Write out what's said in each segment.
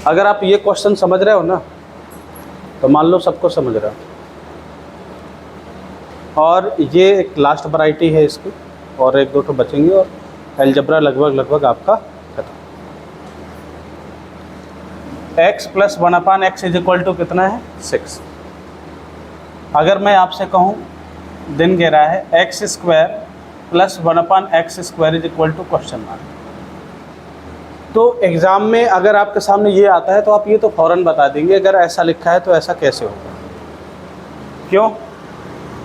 अगर आप ये क्वेश्चन समझ रहे हो ना तो मान लो सबको समझ रहे हो। और ये एक लास्ट वैरायटी है इसकी, और एक दो तो बचेंगे और अलजेब्रा लगभग आपका खत्म। x plus 1/x is equal to कितना है 6। अगर मैं आपसे कहूँ दिन कह रहा है x square plus 1/x square is equal to question mark, तो एग्ज़ाम में अगर आपके सामने ये आता है तो आप ये तो फ़ौरन बता देंगे अगर ऐसा लिखा है तो ऐसा कैसे होगा। क्यों?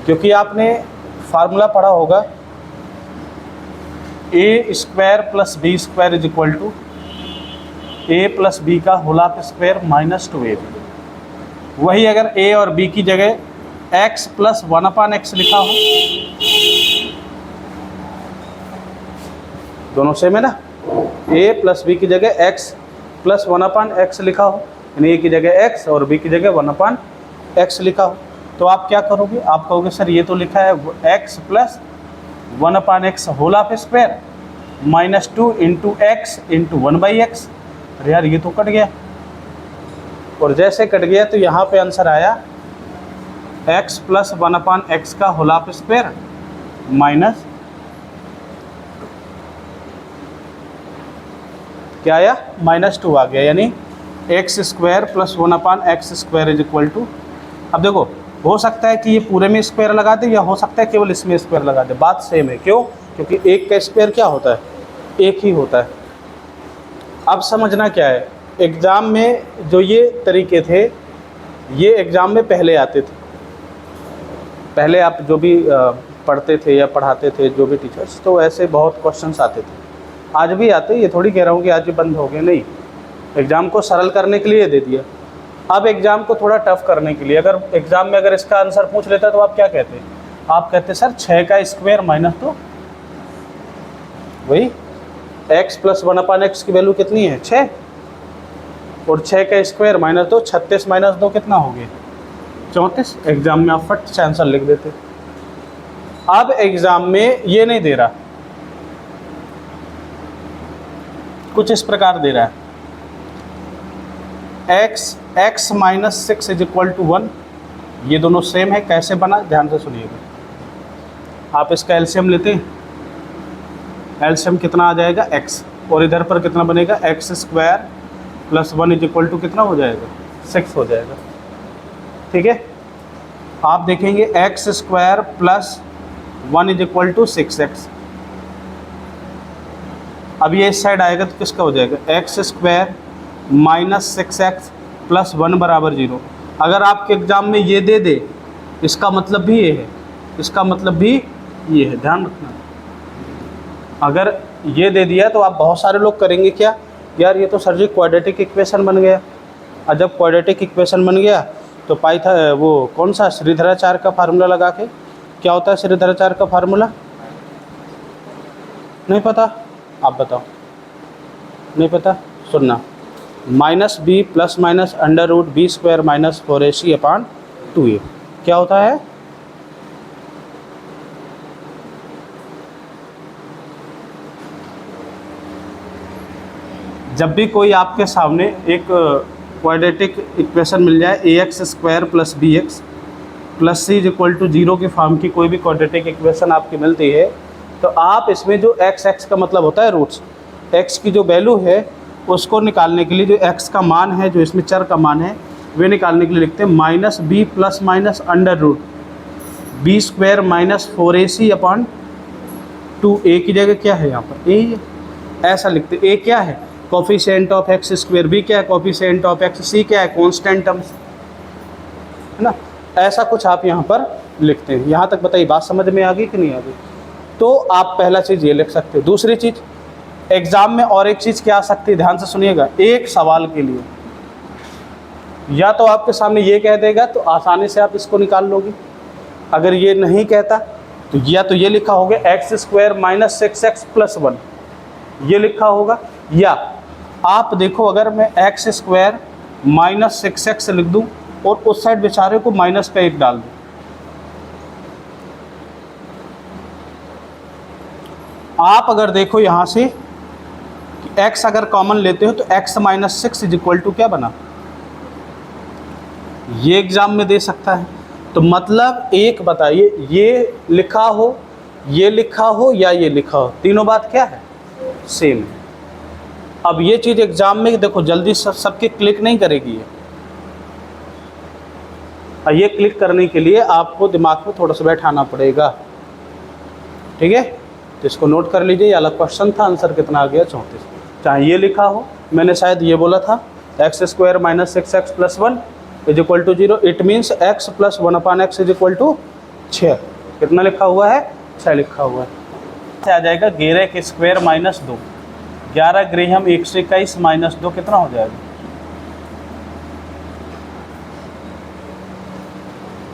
क्योंकि आपने फार्मूला पढ़ा होगा a square plus b square is equal to a plus b का होल स्क्वायर माइनस 2ab। वही अगर a और b की जगह x प्लस 1/x लिखा हो, दोनों सेम है ना, a प्लस बी की जगह x प्लस 1/x लिखा हो, यानी a की जगह x और b की जगह 1/x लिखा हो, तो आप क्या करोगे? आप कहोगे सर ये तो लिखा है x plus 1/x whole square minus 2 into x into 1/x। अरे यार ये तो कट गया, और जैसे कट गया तो यहाँ पे आंसर आया x प्लस 1/x का होल स्क्वायर माइनस क्या आया -2 आ गया, यानी x square plus 1/x square is equal to. अब देखो हो सकता है कि ये पूरे में स्क्वायर लगा दे या हो सकता है केवल इसमें स्क्वायर लगा दे, बात सेम है। क्यों? क्योंकि एक का स्क्वायर क्या होता है? एक ही होता है। अब समझना क्या है, एग्ज़ाम में जो ये तरीके थे ये एग्ज़ाम में पहले आते थे। पहले आप जो भी पढ़ते थे या पढ़ाते थे जो भी टीचर्स, तो ऐसे बहुत क्वेश्चंस आते थे। आज भी आते, ये थोड़ी कह रहा हूँ कि आज भी बंद हो गए, नहीं। एग्ज़ाम को सरल करने के लिए दे दिया। अब एग्ज़ाम को थोड़ा टफ करने के लिए, अगर एग्ज़ाम में अगर इसका आंसर पूछ लेता तो आप क्या कहते? आप कहते सर 6 का स्क्वायर माइनस 2, वही x प्लस 1/x की वैल्यू कितनी है 6, और 6 का स्क्वायर माइनस 2, 36 माइनस 2 कितना हो गया 34। एग्ज़ाम में आप फट से आंसर लिख देते। अब एग्ज़ाम में ये नहीं दे रहा, कुछ इस प्रकार दे रहा है x minus 6 is equal to 1। ये दोनों सेम है, कैसे बना ध्यान से सुनिएगा। आप इसका एलसीएम लेते हैं, एलसीएम कितना आ जाएगा x, और इधर पर कितना बनेगा x square plus 1 is equal to कितना हो जाएगा 6 हो जाएगा। ठीक है, आप देखेंगे x square plus 1 is equal to 6x। अब ये इस साइड आएगा तो किसका हो जाएगा x square minus 6x plus 1 बराबर 0। अगर आपके एग्ज़ाम में ये दे दे, इसका मतलब भी ये है, इसका मतलब भी ये है, ध्यान रखना। अगर ये दे दिया तो आप बहुत सारे लोग करेंगे क्या, यार ये तो सर जी क्वाड्रेटिक इक्वेशन बन गया। और जब क्वाड्रेटिक इक्वेशन बन गया तो वो कौन सा श्रीधराचार्य का फार्मूला लगा के, क्या होता है श्रीधराचार्य का फार्मूला? नहीं पता? आप बताओ, नहीं पता? सुनना, minus b plus minus under root b square minus 4ac/2a क्या होता है? जब भी कोई आपके सामने एक क्वाड्रेटिक इक्वेशन मिल जाए ax square plus bx plus c is equal to 0 की फॉर्म की कोई भी क्वाड्रेटिक इक्वेशन आपकी मिलती है, तो आप इसमें जो x का मतलब होता है रूट्स, x की जो वैल्यू है उसको निकालने के लिए, जो x का मान है, जो इसमें चर का मान है, वे निकालने के लिए लिखते हैं minus b plus minus under root b square minus 4ac/2a की जगह क्या है यहाँ पर a है, ऐसा लिखते। a क्या है? Coefficient of x square, b क्या है? कोफिशिएंट ऑफ एक्स, c क्या है? कांस्टेंट टर्म्स, है ना। ऐसा कुछ आप यहाँ पर लिखते हैं। यहाँ तक बताइए बात समझ में आ गई कि नहीं आ गई? तो आप पहला चीज़ ये लिख सकते हो। दूसरी चीज़, एग्ज़ाम में और एक चीज़ क्या आ सकती है, ध्यान से सुनिएगा। एक सवाल के लिए या तो आपके सामने ये कह देगा तो आसानी से आप इसको निकाल लोगे, अगर ये नहीं कहता तो या तो ये लिखा होगा x square minus 6x plus 1, ये लिखा होगा। या आप देखो, अगर मैं एक्स स्क्वायर माइनस 6x लिख दूँ और उस साइड बेचारे को माइनस का 1 डाल दूँ, आप अगर देखो यहाँ से x अगर कॉमन लेते हो तो x minus 6 is equal to क्या बना, ये एग्जाम में दे सकता है। तो मतलब एक बताइए, ये लिखा हो, ये लिखा हो या ये लिखा हो, तीनों बात क्या है, सेम है। अब ये चीज़ एग्जाम में देखो जल्दी सबके क्लिक नहीं करेगी ये, और ये क्लिक करने के लिए आपको दिमाग में थोड़ा सा बैठाना पड़ेगा, ठीक है। तो इसको नोट कर लीजिए, ये अलग क्वेश्चन था, आंसर कितना आ गया 34। चाहे ये लिखा हो, मैंने शायद ये बोला था x square minus 6x plus 1 is equal to 0, it means x plus 1/x is equal to 6। कितना लिखा हुआ है, 6 लिखा हुआ है। आ जाएगा 11 के स्क्वायर माइनस 2, 11 ग्रेहम 121 माइनस 2 कितना हो जाएगा,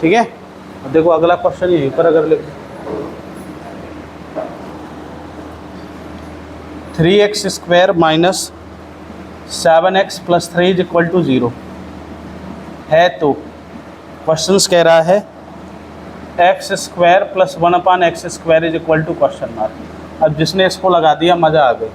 ठीक है। देखो अगला क्वेश्चन यहीं पर अगर लिख 3x square minus 7x plus 3 is equal to 0 है, तो क्वेश्चन कह रहा है x square plus 1/x square is equal to question mark. अब जिसने इसको लगा दिया मज़ा आ गई।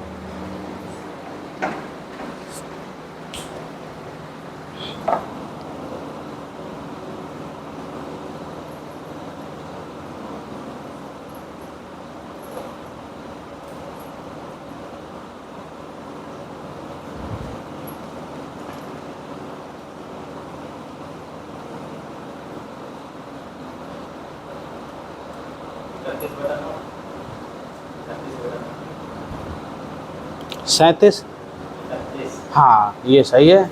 सैंतीस, हाँ ये सही है।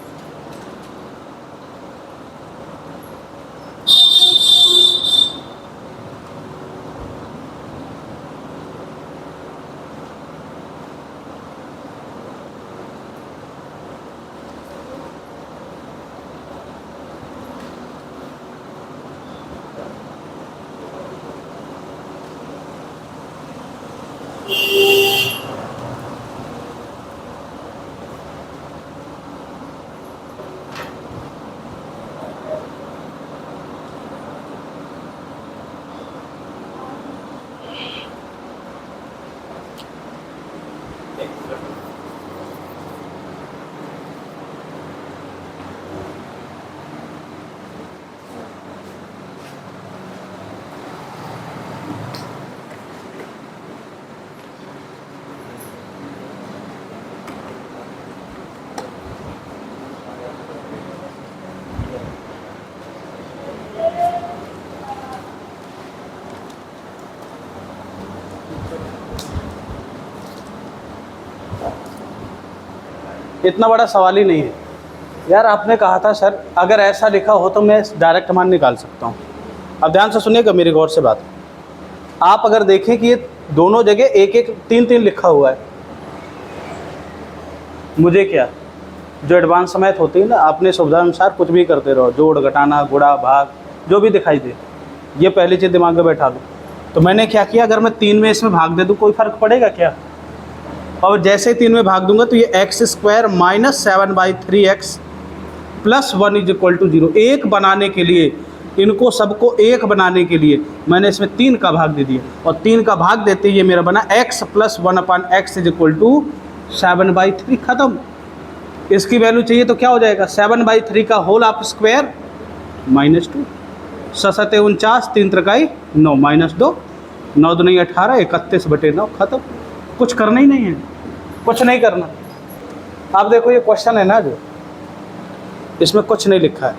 इतना बड़ा सवाल ही नहीं है यार। आपने कहा था सर अगर ऐसा लिखा हो तो मैं डायरेक्ट मान निकाल सकता हूँ। अब ध्यान से सुनिएगा मेरी गौर से बात। आप अगर देखें कि ये दोनों जगह एक एक 3-3 लिखा हुआ है, मुझे क्या, जो एडवांस मैथ होती है ना, अपने सुविधा अनुसार कुछ भी करते रहो, जोड़ घटाना गुणा भाग जो भी दिखाई दे, ये पहली चीज़ दिमाग में बैठा लो। तो मैंने क्या किया, अगर मैं 3 में इसमें भाग दे दूँ कोई फ़र्क पड़ेगा क्या? और जैसे ही 3 में भाग दूंगा तो ये x square minus 7/3x plus 1 is equal to 0। एक बनाने के लिए, इनको सबको एक बनाने के लिए मैंने इसमें 3 का भाग दे दिया, और 3 का भाग देते ही ये मेरा बना x plus 1/x is equal to 7/3। ख़त्म। इसकी वैल्यू चाहिए तो क्या हो जाएगा, 7/3 का होल ऑफ स्क्वायर माइनस 2, 7 49, 3 त्रिकाई 9 माइनस 2, 9 दूनी 18, 31/9। ख़त्म। कुछ करना ही नहीं है, कुछ नहीं करना। आप देखो ये क्वेश्चन है ना, जो इसमें कुछ नहीं लिखा है,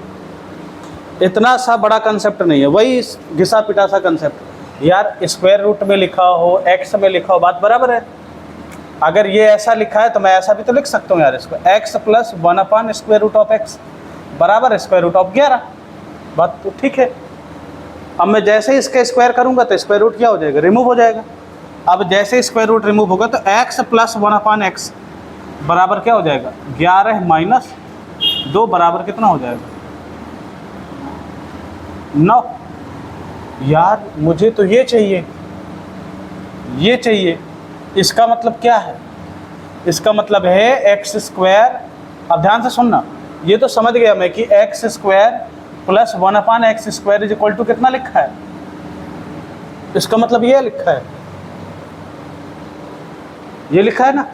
इतना सा बड़ा कंसेप्ट नहीं है, वही घिसा पिटा सा कंसेप्ट। यार स्क्वायर रूट में लिखा हो, एक्स में लिखा हो, बात बराबर है। अगर ये ऐसा लिखा है तो मैं ऐसा भी तो लिख सकता हूँ यार, इसको x प्लस 1/√x बराबर स्क्वायर रूट ऑफ 11। बात तो ठीक है। अब मैं जैसे ही इसका स्क्वायर करूँगा तो स्क्वायर रूट क्या हो जाएगा, रिमूव हो जाएगा। अब जैसे स्क्वायर रूट रिमूव होगा तो x प्लस 1/x बराबर क्या हो जाएगा, 11 माइनस 2 बराबर कितना हो जाएगा, 9। यार मुझे तो ये चाहिए, ये चाहिए। इसका मतलब क्या है, इसका मतलब है एक्स स्क्वायर। अब ध्यान से सुनना, ये तो समझ गया मैं कि x square plus 1/x square is equal to कितना लिखा है, इसका मतलब ये लिखा है, ये लिखा है ना।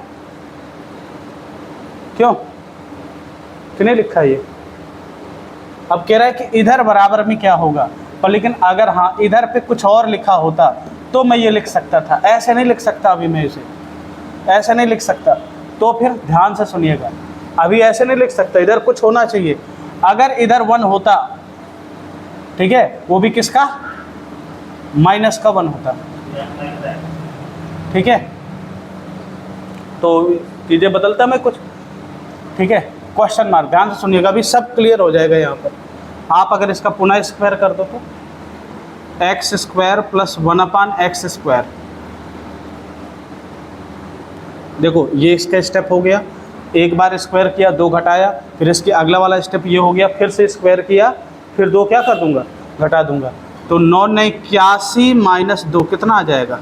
क्यों नहीं लिखा है ये? अब कह रहा है कि इधर बराबर में क्या होगा, पर लेकिन अगर हाँ इधर पे कुछ और लिखा होता तो मैं ये लिख सकता था, ऐसे नहीं लिख सकता अभी मैं इसे, ऐसे नहीं लिख सकता। तो फिर ध्यान से सुनिएगा, अभी ऐसे नहीं लिख सकता, इधर कुछ होना चाहिए। अगर इधर 1 होता, ठीक है, वो भी किसका, माइनस का 1 होता, ठीक है, तो चीज़ें बदलता मैं कुछ, ठीक है। क्वेश्चन मार्क, ध्यान से सुनिएगा, अभी सब क्लियर हो जाएगा यहाँ पर। आप अगर इसका पुनः स्क्वायर कर दो तो एक्स स्क्वायर प्लस 1/x², देखो ये इसका स्टेप हो गया, एक बार स्क्वायर किया 2 घटाया, फिर इसके अगला वाला स्टेप ये हो गया, फिर से स्क्वायर किया, फिर 2 क्या कर दूंगा, घटा दूंगा। तो 981 - 2 कितना आ जाएगा,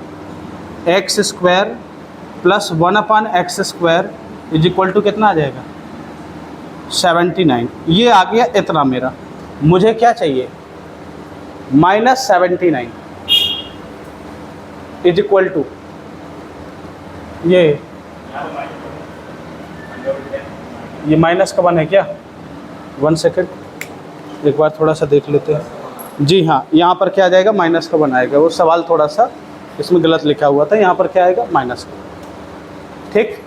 x² प्लस 1/x² = कितना आ जाएगा, 79। ये आ गया इतना मेरा, मुझे क्या चाहिए, -79 = ये माइनस का 1 है क्या, 1 सेकेंड, एक बार थोड़ा सा देख लेते हैं। जी हाँ, यहाँ पर क्या आ जाएगा, माइनस का 1 आएगा। वो सवाल थोड़ा सा इसमें गलत लिखा हुआ था, यहाँ पर क्या आएगा, माइनस का। ठीक,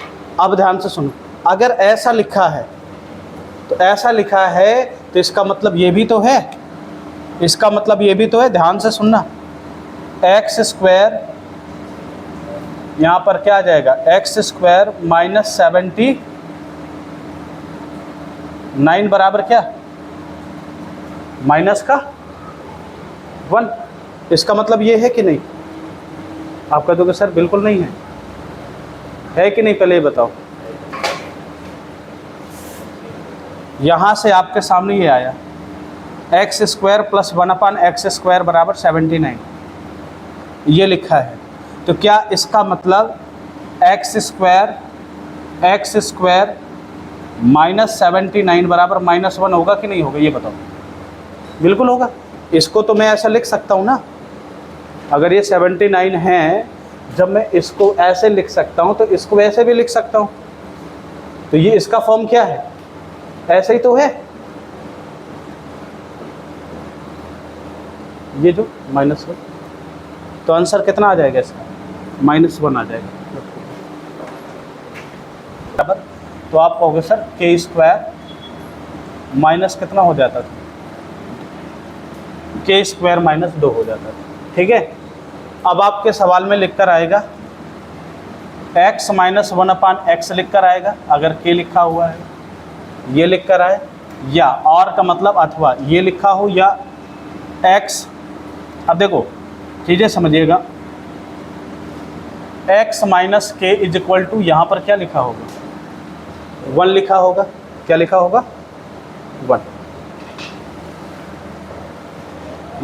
अब ध्यान से सुनो, अगर ऐसा लिखा है तो ऐसा लिखा है तो इसका मतलब ये भी तो है, इसका मतलब ये भी तो है, ध्यान से सुनना। x² यहाँ पर क्या आ जाएगा, x² - 79 बराबर क्या, माइनस का 1। इसका मतलब ये है कि नहीं? आप कह दोगे सर बिल्कुल नहीं है कि नहीं, पहले ये बताओ। यहाँ से आपके सामने ये आया x² प्लस 1/x² बराबर 79, ये लिखा है। तो क्या इसका मतलब x² -79 बराबर -1 होगा कि नहीं होगा, ये बताओ। बिल्कुल होगा। इसको तो मैं ऐसा लिख सकता हूँ ना, अगर ये 79 है, जब मैं इसको ऐसे लिख सकता हूँ तो इसको ऐसे भी लिख सकता हूँ। तो ये इसका फॉर्म क्या है, ऐसे ही तो है, ये जो -1। तो आंसर कितना आ जाएगा इसका, -1 आ जाएगा बराबर। तो आप कहोगे सर k² माइनस कितना हो जाता था, k² - 2 हो जाता था। ठीक है, अब आपके सवाल में लिखकर आएगा x - 1/x लिखकर आएगा, अगर k लिखा हुआ है, ये लिखकर आए, या और का मतलब अथवा ये लिखा हो या x। अब देखो चीज़ें समझिएगा, x - k = यहाँ पर क्या लिखा होगा, 1 लिखा होगा। क्या लिखा होगा, 1।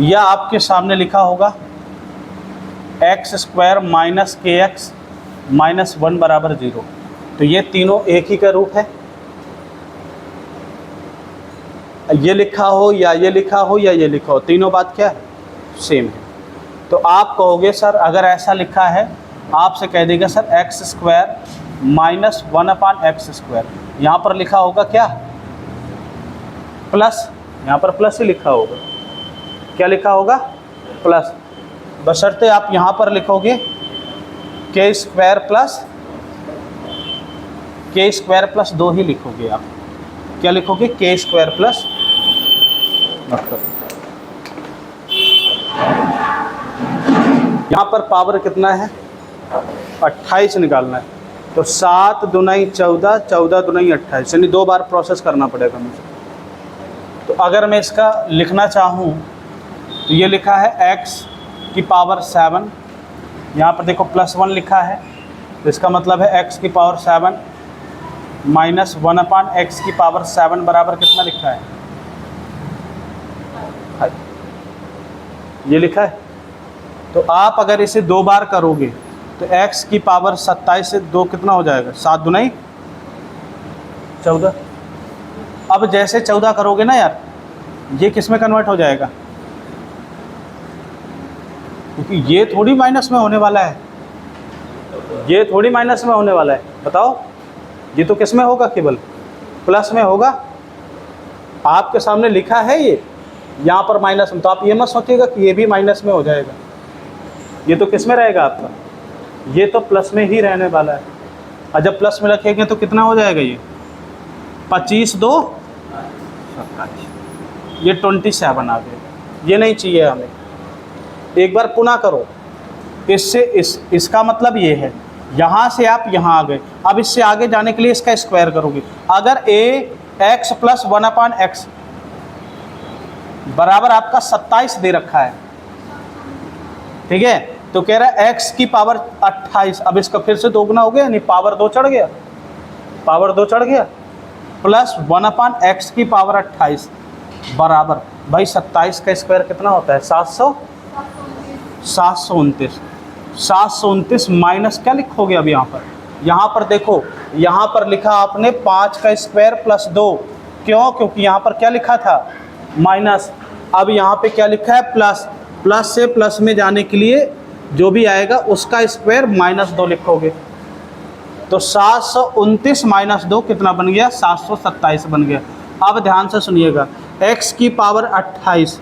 या आपके सामने लिखा होगा x² - kx - 1 बराबर 0। तो ये तीनों एक ही का रूप है, ये लिखा हो या ये लिखा हो या ये लिखा हो, तीनों बात क्या है, सेम है। तो आप कहोगे सर अगर ऐसा लिखा है, आपसे कह देगा सर x² - 1/x², यहाँ पर लिखा होगा क्या, प्लस, यहाँ पर प्लस ही लिखा होगा। क्या लिखा होगा, प्लस, बशर्ते आप यहाँ पर लिखोगे k² प्लस 2 ही लिखोगे आप। क्या लिखोगे, k² प्लस, यहाँ पर पावर कितना है, 28 निकालना है। तो 7 दूनी 14, 14 दूनी 28, यानी 2 बार प्रोसेस करना पड़ेगा मुझे। तो अगर मैं इसका लिखना चाहूँ तो ये लिखा है x⁻7, यहाँ पर देखो +1 लिखा है, तो इसका मतलब है x⁻7 - 1/x⁻7 बराबर कितना लिखा है, ये लिखा है। तो आप अगर इसे 2 बार करोगे तो x⁻27 से 2 कितना हो जाएगा, 7 दूनी 14। अब जैसे 14 करोगे ना यार, ये किस में कन्वर्ट हो जाएगा, क्योंकि ये थोड़ी माइनस में होने वाला है, ये थोड़ी माइनस में होने वाला है, बताओ। ये तो किस में होगा, केवल प्लस में होगा, आपके सामने लिखा है ये, यहाँ पर माइनस में, तो आप ये मत सोचिएगा कि ये भी माइनस में हो जाएगा। ये तो किस में रहेगा आपका, ये तो प्लस में ही रहने वाला है। और जब प्लस में रखेंगे तो कितना हो जाएगा, ये 25 2 27, ये 27 आ गया। ये नहीं चाहिए हमें। एक बार पुनः करो, इससे इसका मतलब ये है, यहाँ से आप यहाँ आ गए। अब इससे आगे जाने के लिए इसका स्क्वायर करोगे। अगर ax + 1/x बराबर आपका 27 दे रखा है, ठीक है, तो कह रहा है x की पावर 28। अब इसका फिर से दोगुना हो गया, यानी पावर 2 चढ़ गया, पावर 2 चढ़ गया, प्लस 1/x की पावर 28 बराबर, भाई 27 का स्क्वायर कितना होता है, 729। 729 माइनस क्या लिखोगे अब यहाँ पर देखो, यहाँ पर लिखा आपने 5 का स्क्वायर प्लस 2, क्यों, क्योंकि यहाँ पर क्या लिखा था, माइनस। अब यहाँ पे क्या लिखा है, प्लस। प्लस से प्लस में जाने के लिए जो भी आएगा उसका स्क्वायर -2 लिखोगे, तो 729 - 2 कितना बन गया, 727 बन गया। अब ध्यान से सुनिएगा, x की पावर 28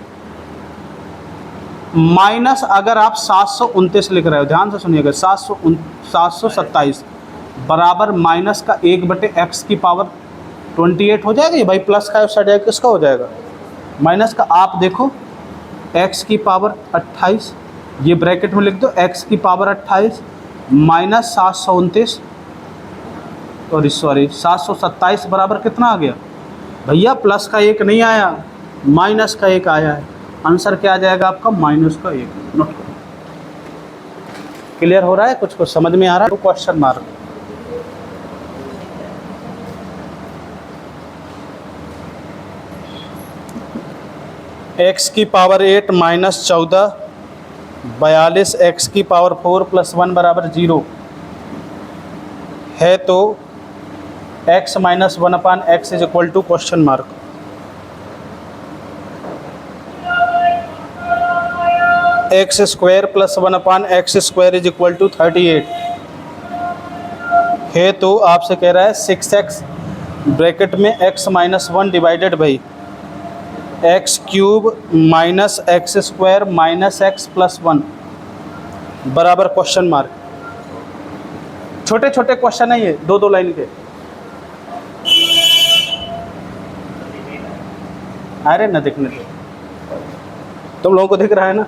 माइनस, अगर आप 729 लिख रहे हो, ध्यान से सुनिएगा, 727 बराबर माइनस का 1/x की पावर 28 हो जाएगा। ये भाई प्लस का साइड है, किसका हो जाएगा, माइनस का। आप देखो x की पावर 28, ये ब्रैकेट में लिख दो, x की पावर 28 माइनस 729, और सॉरी 727 बराबर कितना आ गया भैया, प्लस का 1 नहीं आया, माइनस का 1 आया है। आंसर क्या आ जाएगा आपका, -1। नोट करो। क्लियर हो रहा है, कुछ समझ में आ रहा है, तो क्वेश्चन मार्क। x की पावर 8 माइनस 14 42 x की पावर 4 + 1 बराबर 0 है, तो x - 1/x = question mark. x² + 1/x² = 38 है, तो आपसे कह रहा है 6x ब्रैकेट में x - 1 divided by x³ - x² - x + 1 बराबर क्वेश्चन मार्क। छोटे छोटे क्वेश्चन है ये, 2-2 लाइन के। अरे न दिखने दो, तुम लोगों को दिख रहा है ना।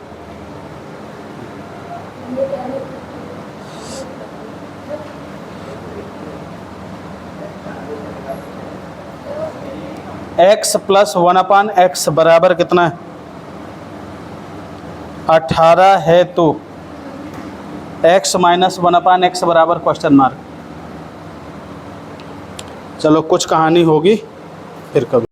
x + 1/x बराबर कितना है, 18 है, तो x - 1/x बराबर क्वेश्चन मार्क। चलो कुछ कहानी होगी फिर कभी।